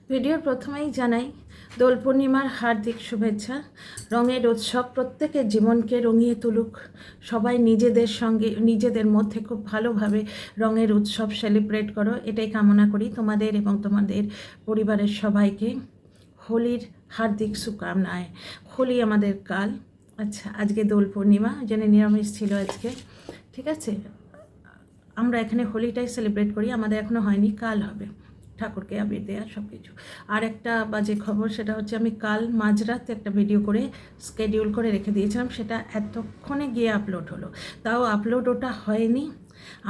ভিডিওর প্রথমেই জানাই দোল পূর্ণিমার হার্দিক শুভেচ্ছা। রঙের উৎসব প্রত্যেকের জীবনকে রঙিয়ে তুলুক। সবাই নিজেদের সঙ্গে নিজেদের মধ্যে খুব ভালোভাবে রঙের উৎসব সেলিব্রেট করো, এটাই কামনা করি তোমাদের এবং তোমাদের পরিবারের সবাইকে। হোলির হার্দিক শুভকামনায়। হোলি আমাদের কাল। আচ্ছা, আজকে দোল পূর্ণিমা, জেনে নিরামিষ ছিল আজকে, ঠিক আছে। আমরা এখানে হোলিটাই সেলিব্রেট করি, আমাদের এখনও হয়নি, কাল হবে, ঠাকুরকে আবির দেওয়া সব কিছু। আর একটা বাজে খবর, সেটা হচ্ছে আমি কাল মাঝরাতে একটা ভিডিও করে স্কেডিউল করে রেখে দিয়েছিলাম, সেটা এতক্ষণে গিয়ে আপলোড হলো, তাও আপলোড ওটা হয়নি।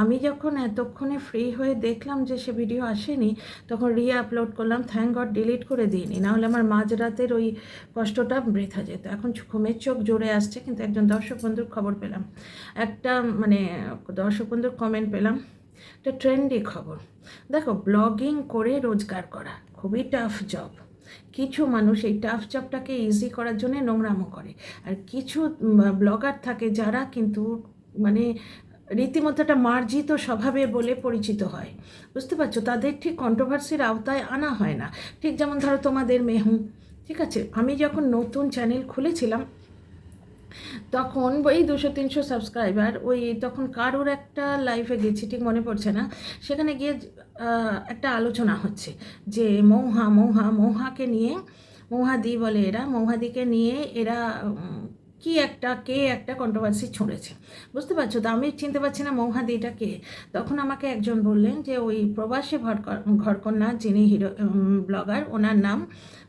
আমি যখন এতক্ষণে ফ্রি হয়ে দেখলাম যে সে ভিডিও আসেনি, তখন আপলোড করলাম। থ্যাংক গড ডিলিট করে দিইনি, নাহলে আমার মাঝরাতের ওই কষ্টটা বৃথা যেত। এখন ঘুমের চোখ জোরে আসছে, কিন্তু একজন দর্শক বন্ধুর খবর পেলাম, একটা দর্শক বন্ধুর কমেন্ট পেলাম, একটা ট্রেন্ডি খবর। দেখো, ব্লগিং করে রোজগার করা খুবই টাফ জব। কিছু মানুষ এই টাফ জবটাকে ইজি করার জন্য নোংরামো করে, আর কিছু ব্লগার থাকে যারা কিন্তু রীতিমতো একটা মার্জিত স্বভাবে বলে পরিচিত হয়, বুঝতে পারছো? তাদের ঠিক কন্ট্রোভার্সির আওতায় আনা হয় না। ঠিক যেমন ধরো তোমাদের মেহু, ঠিক আছে, আমি যখন নতুন চ্যানেল খুলেছিলাম তখন ওই 200-300 সাবস্ক্রাইবার, ওই তখন কারোর একটা লাইভে গেছি, ঠিক মনে পড়ছে না, সেখানে গিয়ে একটা আলোচনা হচ্ছে যে মৌহাকে নিয়ে, মৌহাদি বলে এরা, মৌহাদিকে নিয়ে এরা কে একটা কন্ট্রোভার্সি ছুঁড়েছে, বুঝতে পারছো? তো আমি চিনতে পারছি না মৌহাদিটা কে। তখন আমাকে একজন বললেন যে ওই প্রবাসী ঘরকন্যা যিনি হিরো ব্লগার, ওনার নাম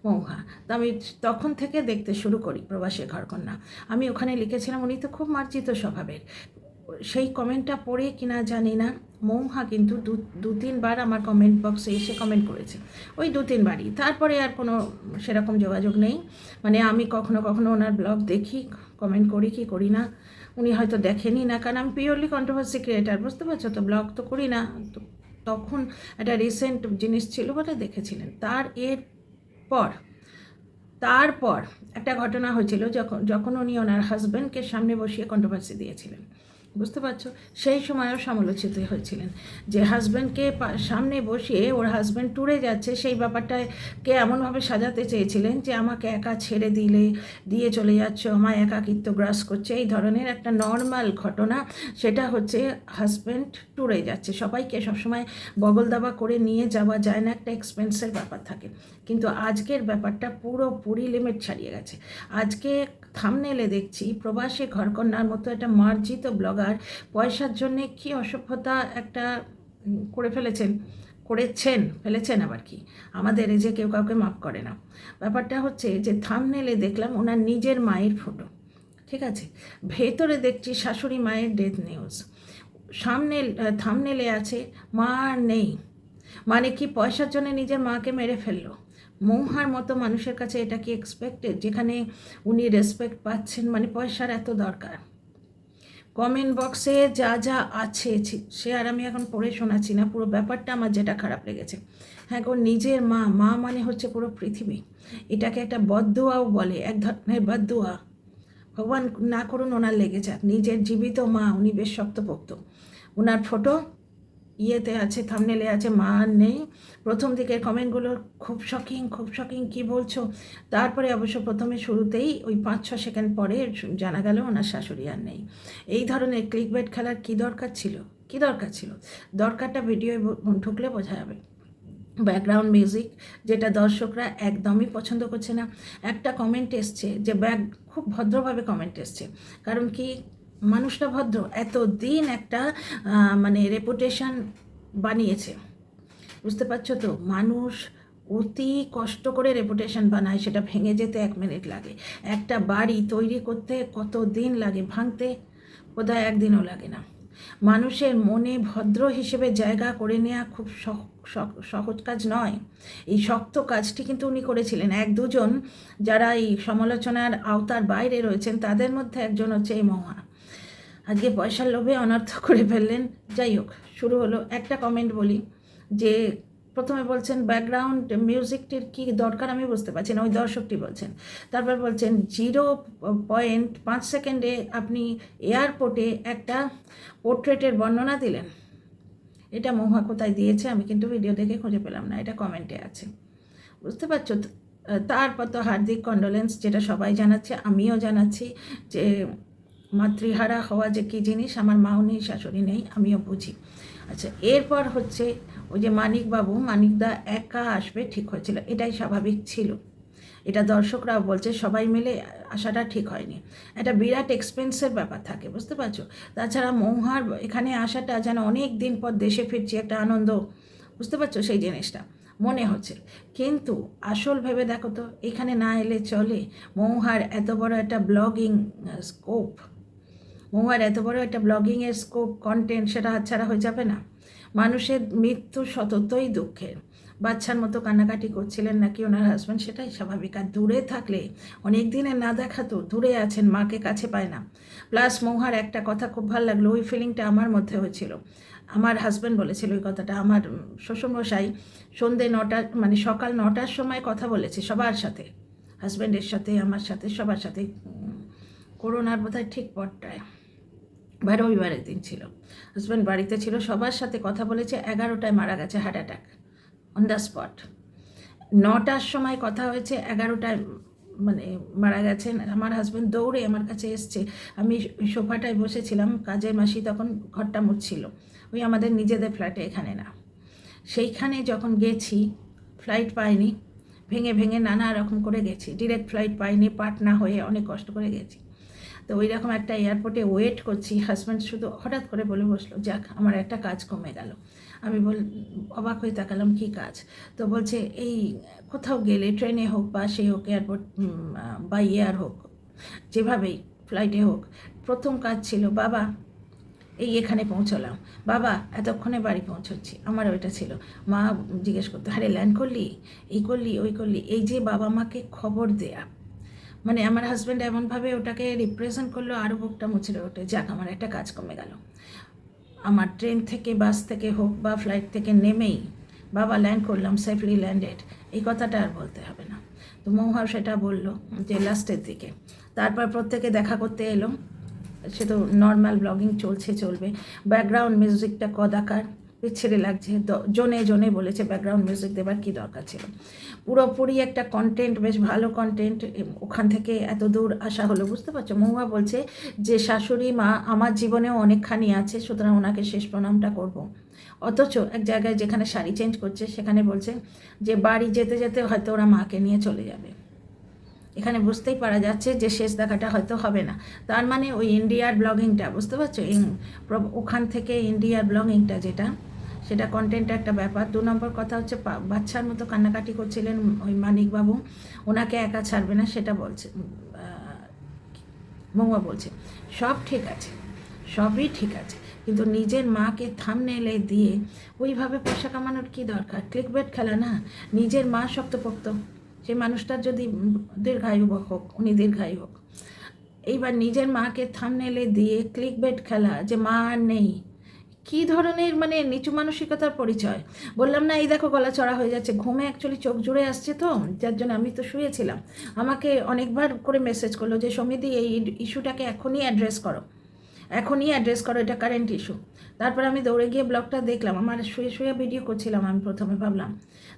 মৌহা। তো আমি তখন থেকে দেখতে শুরু করি প্রবাসী ঘরকন্যা। আমি ওখানে লিখেছিলাম উনি তো খুব মার্জিত স্বভাবের। সেই কমেন্টটা পড়ে কিনা জানি না, মৌহা কিন্তু দু তিনবার আমার কমেন্ট বক্সে এসে কমেন্ট করেছে, ওই 2-3বারই। তারপরে আর কোনো সেরকম যোগাযোগ নেই। আমি কখনো কখনো ওনার ব্লগ দেখি, কমেন্ট করি কি করি না, উনি হয়তো দেখেনি না, কারণ আমি পিওরলি কন্ট্রোভার্সি ক্রিয়েটার, বুঝতে পারছো তো, ব্লগ তো করি না। তো তখন একটা রিসেন্ট জিনিস ছিল বলে দেখেছিলেন। তারপর একটা ঘটনা হয়েছিল, যখন উনি ওনার হাজব্যান্ডকে সামনে বসিয়ে কন্ট্রোভার্সি দিয়েছিলেন, বুঝতে পারছো? সেই সময়ও সমালোচিত হয়েছিলেন যে হাজব্যান্ডকে সামনে বসিয়ে, ওর হাজব্যান্ড ট্যুরে যাচ্ছে, সেই ব্যাপারটাকে এমনভাবে সাজাতে চেয়েছিলেন যে আমাকে একা ছেড়ে দিয়ে চলে যাচ্ছ, আমায় একাকিত্ব গ্রাস করছে, এই ধরনের একটা নর্মাল ঘটনা। সেটা হচ্ছে হাজব্যান্ড ট্যুরে যাচ্ছে, সবাইকে সবসময় বগল দাবা করে নিয়ে যাওয়া যায় না, একটা এক্সপেন্সের ব্যাপার থাকে। কিন্তু আজকের ব্যাপারটা পুরোপুরি লিমিট ছাড়িয়ে গেছে। আজকে থামনেলে দেখছি প্রবাসী ঘরকন্যার মতো একটা মার্জিত ব্লগার পয়সার জন্যে কি অসভ্যতা একটা ফেলেছেন আবার কি, আমাদের এই যে কেউ কাউকে মাফ করে না। ব্যাপারটা হচ্ছে যে থামনেলে দেখলাম ওনার নিজের মায়ের ফটো, ঠিক আছে, ভেতরে দেখছি শাশুড়ি মায়ের ডেথ নিউজ, থামনেলে আছে মা আর নেই। মানে কি, পয়সার জন্য নিজের মাকে মেরে ফেললো। মৌহার মতো মানুষের কাছে এটা কি এক্সপেক্টেড, যেখানে উনি রেসপেক্ট পাচ্ছেন? পয়সার এত দরকার। কমেন্ট বক্সে যা যা আছে সে আর আমি এখন পড়ে শোনাচ্ছি না, পুরো ব্যাপারটা আমার যেটা খারাপ লেগেছে। হ্যাঁ গো, নিজের মা মানে হচ্ছে পুরো পৃথিবী। এটাকে একটা বদদুয়াও বলে, এক ধরনের বদদুয়া। ভগবান না করুন ওনার লেগে যাক। নিজের জীবিত মা, উনি বেশ শক্তপোক্ত। ওনার ফটো ইয়েতে আছে, থামনেলে আছে মা আর নেই। প্রথম দিকের কমেন্টগুলো খুব শকিং, কি বলছো? তারপরে অবশ্য প্রথমে শুরুতেই ওই 5-6 সেকেন্ড পরে জানা গেল ওনার শাশুড়ি আর নেই। এই ধরনের ক্লিকবেট খেলার কি দরকার ছিল? দরকারটা ভিডিও ঢুকলে বোঝা যাবে। ব্যাকগ্রাউন্ড মিউজিক, যেটা দর্শকরা একদমই পছন্দ করছে না। একটা কমেন্ট এসছে যে খুব ভদ্রভাবে কমেন্ট এসছে, কারণ কি, মানুষটা ভদ্র, এতদিন একটা রেপুটেশন বানিয়েছে, বুঝতে পারছো তো? মানুষ অতি কষ্ট করে রেপুটেশন বানায়, সেটা ভেঙে যেতে 1 মিনিট লাগে। একটা বাড়ি তৈরি করতে কত দিন লাগে, ভাঙতে বোধহয় 1 দিনও লাগে না। মানুষের মনে ভদ্র হিসেবে জায়গা করে নেওয়া খুব সহজ কাজ নয়। এই শক্ত কাজটি কিন্তু উনি করেছিলেন। 1-2 জন যারা এই সমালোচনার আওতার বাইরে রয়েছেন, তাদের মধ্যে একজন হচ্ছে এই মহা। আজকে পয়সার লোভে অনর্থ করে ফেললেন। যাই হোক, শুরু হলো। একটা কমেন্ট বলি, যে প্রথমে বলছেন ব্যাকগ্রাউন্ড মিউজিকটির কী দরকার আমি বুঝতে পারছি না, ওই দর্শকটি বলছেন। তারপর বলছেন 0.5 সেকেন্ডে আপনি এয়ারপোর্টে একটা পোর্ট্রেটের বর্ণনা দিলেন। এটা মহুয়া কোথায় দিয়েছে আমি কিন্তু ভিডিও দেখে খুঁজে পেলাম না, এটা কমেন্টে আছে। বুঝতে পারছো তো? তারপর তো হার্দিক কন্ডোলেন্স, যেটা সবাই জানাচ্ছে, আমিও জানাচ্ছি যে মাতৃহারা হওয়া যে কী জিনিস। আমার মাও নেই, শাশুড়ি নেই, আমিও বুঝি। আচ্ছা, এরপর হচ্ছে ওই যে মানিকদা একা আসবে ঠিক হয়েছিল, এটাই স্বাভাবিক ছিল। এটা দর্শকরাও বলছে, সবাই মিলে আসাটা ঠিক হয়নি। একটা বিরাট এক্সপেন্সের ব্যাপার থাকে, বুঝতে পারছো? তাছাড়া মৌহার এখানে আসাটা যেন অনেক দিন পর দেশে ফিরছি, একটা আনন্দ, বুঝতে পারছো সেই জিনিসটা মনে হচ্ছে। কিন্তু আসল ভেবে দেখো তো, এখানে না এলে চলে? মৌহার এত বড় একটা ব্লগিং স্কোপ, মৌহার এত বড় একটা ব্লগিংয়ের স্কোপ, কন্টেন্ট, সেটা হাতছাড়া হয়ে যাবে না? মানুষের মৃত্যু সততই দুঃখের। বাচ্চার মতো কান্নাকাটি করছিলেন নাকি ওনার হাজব্যান্ড, সেটাই স্বাভাবিক। আর দূরে থাকলে, অনেক দিনের না দেখা তো, দূরে আছেন, মাকে কাছে পায় না। প্লাস মৌহার একটা কথা খুব ভালো লাগলো, ওই ফিলিংটা আমার মধ্যে হয়েছিল। আমার হাজব্যান্ড বলেছিল ওই কথাটা, আমার শ্বশুরমশাই সন্ধে 9টা মানে সকাল 9টার সময় কথা বলেছে সবার সাথে, হাজব্যান্ডের সাথে, আমার সাথে, সবার সাথে। করোনার বোধহয় ঠিক পরটায় বা রবিবারের দিন ছিল, হাজব্যান্ড বাড়িতে ছিল, সবার সাথে কথা বলেছে। 11টায় মারা গেছে, heart attack, on the spot. 9টার সময় কথা হয়েছে, 11টায় মানে মারা গেছেন। আমার হাজব্যান্ড দৌড়ে আমার কাছে এসছে, আমি সোফাটায় বসেছিলাম, কাজের মাসি তখন ঘরটা মুছছিল, ওই আমাদের নিজেদের ফ্ল্যাটে, এখানে না। সেইখানে যখন গেছি, ফ্লাইট পাইনি, ভেঙে ভেঙে নানা রকম করে গেছি, ডিরেক্ট ফ্লাইট পাইনি, পাটনা হয়ে অনেক কষ্ট করে গেছি। তো ওই রকম একটা এয়ারপোর্টে ওয়েট করছি, হাজব্যান্ড শুধু হঠাৎ করে বলে বসলো, যাক আমার একটা কাজ কমে গেল। আমি অবাক হয়ে তাকালাম, কী কাজ? তো বলছে, এই কোথাও গেলে, ট্রেনে হোক, বাসে হোক, এয়ারপোর্ট বা এয়ার হোক, যেভাবেই ফ্লাইটে হোক, প্রথম কাজ ছিল, বাবা এই এখানে পৌঁছলাম, বাবা এতক্ষণে বাড়ি পৌঁছচ্ছি। আমার ওইটা ছিল। মা জিজ্ঞেস করতো, আরে ল্যান্ড করলি, এই করলি, ওই করলি, এই যে বাবা মাকে খবর দেয়া, মানে আমার হাজব্যান্ড এমনভাবে ওটাকে রিপ্রেজেন্ট করলো, আরও বুকটা মুচড়ে ওঠে, যাক আমার একটা কাজ কমে গেল। আমার ট্রেন থেকে, বাস থেকে হোক বা ফ্লাইট থেকে নেমেই, বাবা ল্যান্ড করলাম, সেফলি ল্যান্ডেড, এই কথাটা আর বলতে হবে না। তো মৌহা সেটা বললো যে লাস্টের দিকে। তারপর প্রত্যেকে দেখা করতে এলো, সে তো নর্মাল ব্লগিং চলবে। ব্যাকগ্রাউন্ড মিউজিকটা কদাকার, বিচ্ছিরি লাগছে, জনে জনে বলেছে ব্যাকগ্রাউন্ড মিউজিক দেবার কী দরকার ছিল। পুরোপুরি একটা কন্টেন্ট, বেশ ভালো কন্টেন্ট, ওখান থেকে এত দূর আসা হলো, বুঝতে পারছো? মহুয়া বলছে যে শাশুড়ি মা আমার জীবনেও অনেকখানি আছে, সুতরাং ওনাকে শেষ প্রণামটা করব। অথচ এক জায়গায় যেখানে শাড়ি চেঞ্জ করছে, সেখানে বলছে যে বাড়ি যেতে যেতে হয়তো ওরা মাকে নিয়ে চলে যাবে। এখানে বুঝতেই পারা যাচ্ছে যে শেষ দেখাটা হয়তো হবে না। তার মানে ওই ইন্ডিয়ার ব্লগিংটা, বুঝতে পারছো, ওখান থেকে ইন্ডিয়ার ব্লগিংটা যেটা, সেটা কন্টেন্টের একটা ব্যাপার। 2 নম্বর কথা হচ্ছে, বাচ্চার মতো কান্নাকাটি করছিলেন ওই মানিকবাবু, ওনাকে একা ছাড়বে না, সেটা বলছে মহুয়া বলছে। সব ঠিক আছে, সবই ঠিক আছে, কিন্তু নিজের মাকে থাম্বনেইলে দিয়ে ওইভাবে পয়সা কামানোর কী দরকার? ক্লিকবেট খেলা না, নিজের মা শক্তপোক্ত, সেই মানুষটার যদি দীর্ঘায়ু হোক, উনি দীর্ঘায়ু হোক। এইবার নিজের মাকে থাম্বনেইলে দিয়ে ক্লিকবেট খেলা, যে মা আর নেই, কী ধরনের মানে নিচু মানসিকতার পরিচয়! বললাম না, এই দেখো গলা চড়া হয়ে যাচ্ছে, ঘুমে অ্যাকচুয়ালি চোখ জুড়ে আসছে, তো যার জন্য আমি তো শুয়েছিলাম। আমাকে অনেকবার করে মেসেজ করলো যে সমিতি এই ইস্যুটাকে এখনই অ্যাড্রেস করো, এটা কারেন্ট ইস্যু। তারপর আমি দৌড়ে গিয়ে ব্লগটা দেখলাম, আমার শুয়ে শুয়ে ভিডিও করছিলাম, আমি প্রথমে ভাবলাম,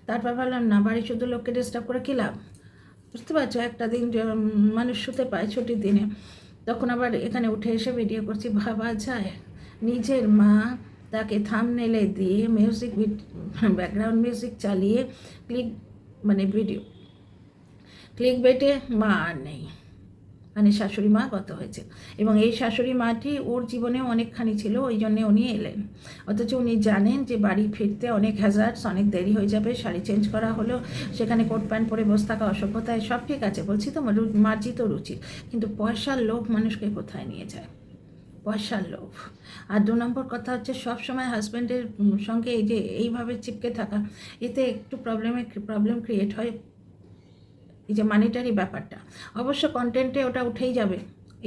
তারপর ভাবলাম না, বাড়ি শুধু লোককে ডিস্টার্ব করে কী লাভ? বুঝতে পারছো, একটা দিন মানুষ শুতে পায় ছুটির দিনে, তখন আবার এখানে উঠে এসে ভিডিও করছি। ভাবা যায়, নিজের মা, তাকে থাম্বনেইলে দিয়ে মিউজিক, ব্যাকগ্রাউন্ড মিউজিক চালিয়ে ক্লিক বেটে মা আর নেই, মানে শাশুড়ি মা গত হয়েছে। এবং এই শাশুড়ি মাটি ওর জীবনেও অনেকখানি ছিল, ওই জন্যে উনি এলেন। অথচ উনি জানেন যে বাড়ি ফিরতে অনেক হ্যাজার্ডস, অনেক দেরি হয়ে যাবে, শাড়ি চেঞ্জ করা হলো, সেখানে কোট প্যান্ট পরে বসে থাকা অসভ্যতায়, সব ঠিক আছে, বলছি তো মার্জিত রুচি, কিন্তু পয়সার লোভ মানুষকে কোথায় নিয়ে যায়? পয়সার লোভ। আর 2 নম্বর কথা হচ্ছে, সবসময় হাজব্যান্ডের সঙ্গে এই যে এইভাবে চিপকে থাকা, এতে একটু প্রবলেম ক্রিয়েট হয়। এই যে মানিটারি ব্যাপারটা, অবশ্য কন্টেন্টে ওটা উঠেই যাবে,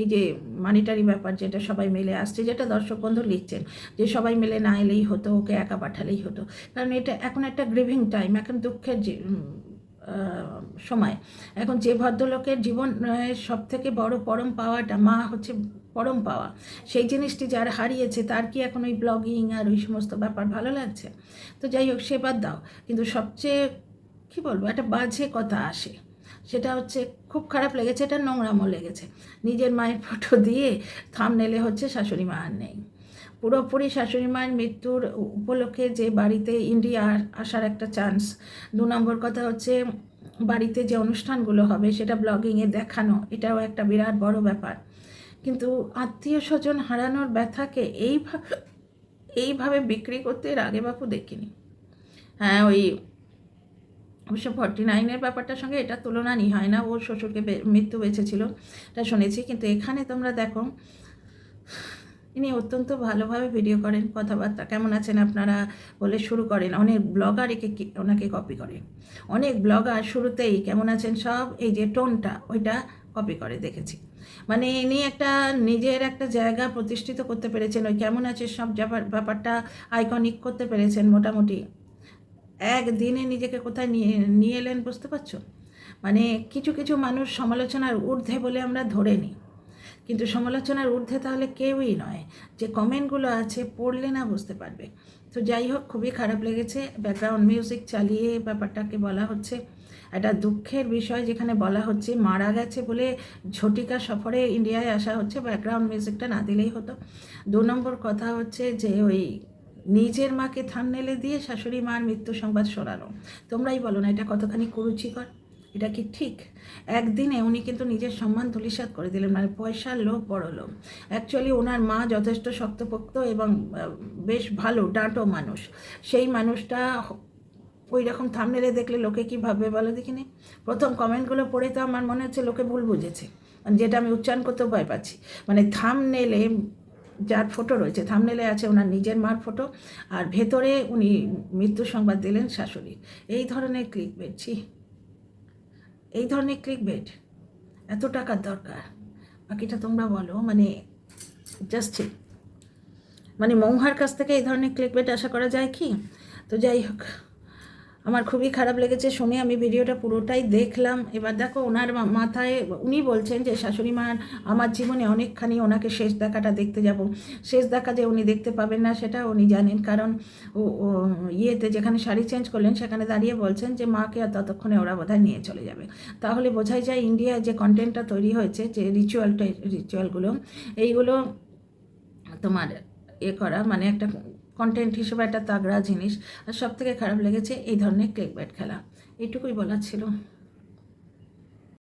এই যে মানিটারি ব্যাপার যেটা সবাই মিলে আসছে, যেটা দর্শক বন্ধু লিখছেন যে সবাই মিলে না এলেই হতো, ওকে একা পাঠালেই হতো। কারণ এটা এখন একটা গ্রিভিং টাইম, এখন দুঃখের সময়। এখন যে ভদ্রলোকের জীবন সব থেকে বড় পরম পাওয়াটা, মা হচ্ছে পরম পাওয়া, সেই জিনিসটি যার হারিয়েছে, তার কি এখন ওই ব্লগিং আর ওই সমস্ত ব্যাপার ভালো লাগছে? তো যাই হোক, সে বাদ দাও, কিন্তু সবচেয়ে কী বলবো, একটা বাজে কথা আসে, সেটা হচ্ছে খুব খারাপ লেগেছে, এটা নোংরামও লেগেছে। নিজের মায়ের ফটো দিয়ে থাম্বনেলে হচ্ছে শাশুড়ি মা আর নেই। পুরোপুরি শাশুড়ি মায়ের মৃত্যুর উপলক্ষে যে বাড়িতে ইন্ডিয়া আসার একটা চান্স। 2 নম্বর কথা হচ্ছে বাড়িতে যে অনুষ্ঠানগুলো হবে সেটা ব্লগিংয়ে দেখানো, এটাও একটা বিরাট বড় ব্যাপার। কিন্তু আত্মীয় স্বজন হারানোর ব্যথাকে এইভাবে বিক্রি করতে এর আগে বাপু দেখিনি। হ্যাঁ, ওই অবশ্য 49-এর ব্যাপারটার সঙ্গে এটা তুলনা নি হয় না, ওর শ্বশুরকে মৃত্যু বেঁচেছিল এটা শুনেছি, কিন্তু এখানে তোমরা দেখো ইনি অত্যন্ত ভালোভাবে ভিডিও করেন, কথাবার্তা কেমন আছেন আপনারা বলে শুরু করেন। অনেক ব্লগার ওনাকে কপি করে, অনেক ব্লগার শুরুতেই কেমন আছেন সব এই যে টোনটা ওইটা কপি করে দেখেছি। মানে ইনি একটা নিজের একটা জায়গা প্রতিষ্ঠিত করতে পেরেছেন, ওই কেমন আছে সব ব্যাপারটা আইকনিক করতে পেরেছেন মোটামুটি। একদিনে নিজেকে কোথায় নিয়ে এলেন বুঝতে পারছো? মানে কিছু কিছু মানুষ সমালোচনার ঊর্ধ্বে বলে আমরা ধরে নিই, কিন্তু সমালোচনার ঊর্ধ্বে তাহলে কেউই নয়। যে কমেন্টগুলো আছে পড়লে না বুঝতে পারবে। তো যাই হোক, খুবই খারাপ লেগেছে। ব্যাকগ্রাউন্ড মিউজিক চালিয়ে ব্যাপারটাকে বলা হচ্ছে, একটা দুঃখের বিষয় যেখানে বলা হচ্ছে মারা গেছে বলে ঝটিকা সফরে ইন্ডিয়ায় আসা হচ্ছে, ব্যাকগ্রাউন্ড মিউজিকটা না দিলেই হতো। 2 নম্বর কথা হচ্ছে যে ওই নিজের মাকে থাম্বনেলে দিয়ে শাশুড়ি মার মৃত্যু সংবাদ শোনানো, তোমরাই বলো না এটা কতখানি কুরুচিকর? এটা কি ঠিক? একদিনে উনি কিন্তু নিজের সম্মান ধূলিসাৎ করে দিলেন, মানে পয়সার লোভ, বড় লোভ। অ্যাকচুয়ালি ওনার মা যথেষ্ট শক্তপোক্ত এবং বেশ ভালো ডাঁটো মানুষ। সেই মানুষটা ওই রকম থাম্বনেলে দেখলে লোকে কী ভাববে বলো দেখিনি? প্রথম কমেন্টগুলো পড়ে তো আমার মনে হচ্ছে লোকে ভুল বুঝেছে, মানে যেটা আমি উচ্চারণ করতেও ভয় পাচ্ছি। মানে থাম্বনেলে যার ফটো রয়েছে, থাম্বনেলে আছে ওনার নিজের মার ফটো, আর ভেতরে উনি মৃত্যু সংবাদ দিলেন শাশুড়ি। এই ধরনের ক্লিকবেট, এই ধরনের ক্লিকবেট এত টাকার দরকার? বাকিটা তোমরা বলো। মানে জাস্ট ঠিক, মানে মৌহার কাছ থেকে এই ধরনের ক্লিকবেট আশা করা যায় কি? তো যাই হোক, আমার খুবই খারাপ লেগেছে শুনে, আমি ভিডিওটা পুরোটাই দেখলাম। এবার দেখো ওনার মাথায় উনি বলছেন যে শাশুড়ি মার আমার জীবনে অনেকখানি ওনাকে শেষ দেখাটা দেখতে যাব। শেষ দেখা যে উনি দেখতে পাবেন না সেটা উনি জানেন, কারণ ও ইয়েতে যেখানে শাড়ি চেঞ্জ করলেন সেখানে দাঁড়িয়ে বলছেন যে মাকে আর ততক্ষণে ওরা বোধহয় নিয়ে চলে যাবে। তাহলে বোঝাই যায় ইন্ডিয়ায় যে কন্টেন্টটা তৈরি হয়েছে, যে রিচুয়ালগুলো এইগুলো তোমার করা, মানে একটা কন্টেন্ট হিসেবে একটা তাগড়া জিনিস। আর সব থেকে খারাপ লেগেছে এই ধরনের ক্লিকবেট খেলা। এইটুকুই বলার ছিল।